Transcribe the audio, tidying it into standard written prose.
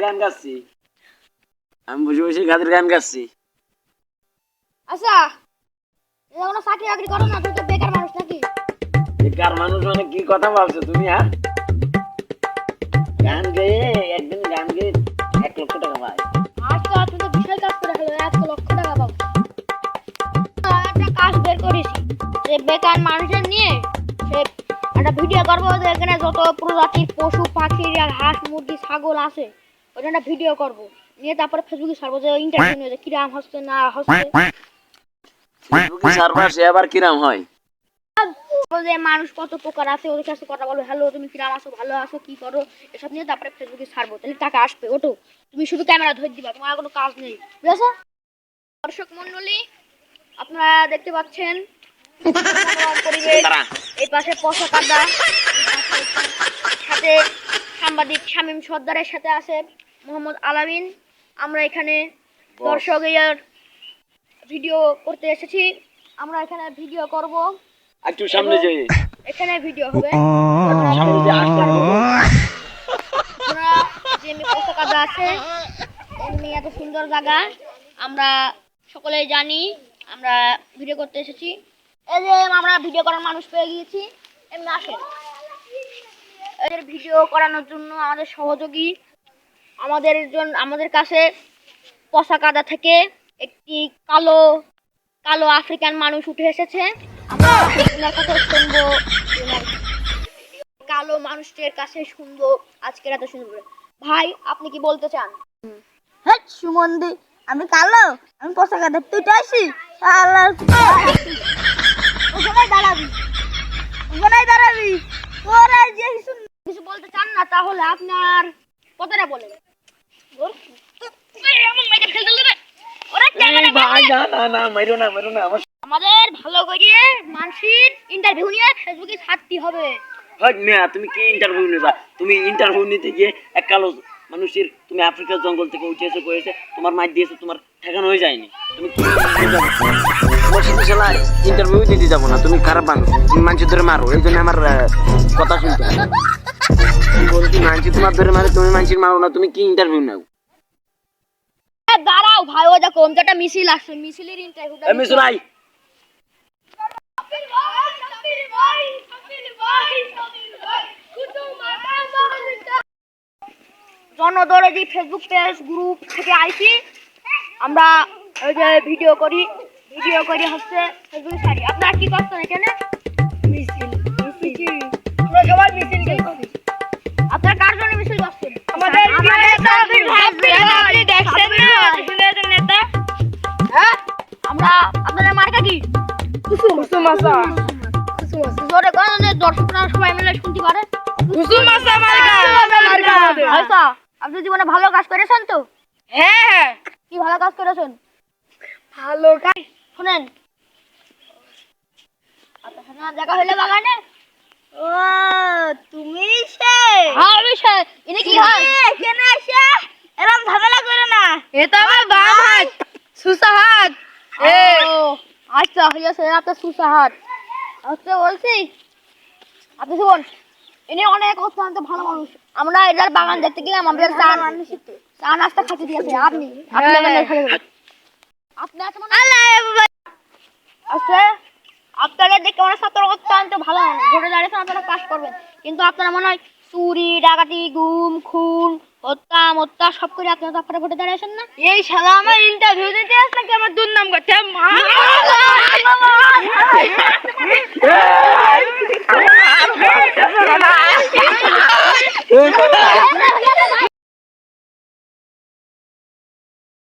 গান গাচ্ছি, আমি বসে বসে গাদের গান গাচ্ছি। আচ্ছা এটা কোনো চাকরি বাকরি করো না, তুই তো বেকার মানুষ নাকি? বেকার মানুষ মানে কি কথা বলছো তুমি? আর গান গেয়ে একদিন গান গেয়ে 1 লক্ষ টাকা পাই। আচ্ছা তুমি তো বিশাল কাজ করে ফেলো, 1 লক্ষ টাকা পাও। একটা কাজ বের করেছি, যে বেকার মানুষের নিয়ে সে একটা ভিডিও করবো, যে এখানে যত প্রজাতির পশু পাখি আর হাঁস মুরগি ছাগল আছে ওটা একটা ভিডিও করবো, নিয়ে তারপরে ফেসবুকে ছাড়বো, যে ইন্টারভিউ নিয়ে যে কিরাম হচ্ছে না হচ্ছে, ফেসবুকে সার্ভার সে আবার কিরাম হয়। যে মানুষ কত প্রকার আছে ওদের কাছে কথা বলবো, হ্যালো তুমি কিরাম আছো, ভালো আছো, কি করো, এসব নিয়ে তারপরে ফেসবুকে ছাড়বো, তাহলে টাকা আসবে। ওটো তুমি শুধু ক্যামেরা ধরে দিবা, তোমার কোনো কাজ নেই, বুঝেছো? দর্শক মন্ডলী, আপনারা দেখতে পাচ্ছেন পরিবেশ, এই পাশে পশা কাদা, সাথে সাংবাদিক শামীম সর্দারের সাথে আছে মোহাম্মদ আলামিন। আমরা এখানে দর্শকের ভিডিও করতে এসেছি, আমরা এখানে ভিডিও করব, একটু সামনে যাই, এখানে ভিডিও হবে। সামনে যে আসতে আপনারা যে পশা কাদা আছে এমনি এত সুন্দর জায়গা আমরা সকলেই জানি, আমরা ভিডিও করতে এসেছি। এই যে আমরা ভিডিও করার মানুষ পেয়ে গিয়েছি, এমনি আসেন। এদের ভিডিও করানোর জন্য আমাদের সহযোগী, আমাদের কাছে পশা কাদা থেকে একটি কালো কালো আফ্রিকান মানুষ উঠে এসেছে। আমরা ওনার কাছে শুনবো, কালো মানুষটির কাছে শুনবো আজকের এত সুন্দর। ভাই আপনি কি বলতে চান? হ্যাঁ সুমন্দি, আমি কালো, আমি পশা কাদা, তুই টাইছি ওখানে দাঁড়াবি, ওখানে দাঁড়াবি, তোরা যে কিছু বলতে চান না তাহলে আপনার কথাটা বলেন। আমাদের ভালো করে মানুষের ইন্টারভিউ নিয়ে ফেসবুকে ছাড়তে হবে। তুমি কি ইন্টারভিউ নিবা? তুমি ইন্টারভিউ নিতে গিয়ে এক কালো মানুষের, তুমি আফ্রিকার জঙ্গল থেকে উঠে এসে করেছে, তোমার মাইর দিয়েছে, তোমার ঠেকানো হয়ে যায়নি। তুমি কি তোমার সাথে শালা ইন্টারভিউ দিতে যাবো না, তুমি খারাপ মানুষ, তুমি মানুষের ধরে মারো, এই জন্য আমার কথা শুনতে হবে। বলছি মানুষ তোমার ধরে মারে, তুমি মানুষের মারো না, তুমি কি ইন্টারভিউ নাও? দাঁড়াও ভাই, ও দেখো একটা মিছিল আসছে, মিছিলের ইন্টারভিউটা মিছিল আই। জনদরদি ফেসবুক পেজ গ্রুপ থেকে আইছি আমরা, ওই যে ভিডিও করি হচ্ছে ফেসবুকে ছাড়ি। আপনারা কি করছেন এখানে? মিছিল আমরা সবাই মিছিল করি। আপনারা কার জন্য মিছিল করছেন? আমাদের দেখছেন না সুন্দর নেতা। হ্যাঁ আমরা আপনাদের মার্কা কি? কুসুম আসা জোরে কোন দর্শকরা সবাই মিলে শুনতে পারে। কুসুম আসা মার্কা। আচ্ছা আপনি জীবনে ভালো কাজ করেছেন তো? হ্যাঁ। কি ভালো কাজ করেছেন? ভালো কাজ শুনেন, আপনার সাথে দেখা হইলে বাগানে। ও তুমি সে? হ্যাঁ আমি সে। ইনি কি হয়? এখানে এসে এরকম ঝামেলা করে না, এটা আমার বাম হাত, সুসা হাত। আচ্ছা হইছে আপনার সুসা হাত। আচ্ছা বলছি আপনি শুনুন, ইনি অনেক অত্যন্ত ভালো মানুষ। আমরা এটার বাগান দেখতে গেলাম, আমাদের চা নাস্তা খাতে দিয়েছে। আপনি আচ্ছা আপনারা দেখে মনে হয় ছাত্র অত্যন্ত ভালো মানুষ, ভোটে দাঁড়িয়েছেন আপনারা পাস করবেন, কিন্তু আপনারা মনে হয় চুরি ডাকাতি গুম খুন হত্যা সব করে আপনারা তারপরে ভোটে দাঁড়িয়েছেন না। এই শালা আমার ইন্টারভিউ দিতে আস নাকি আমার দুর্নাম করতে?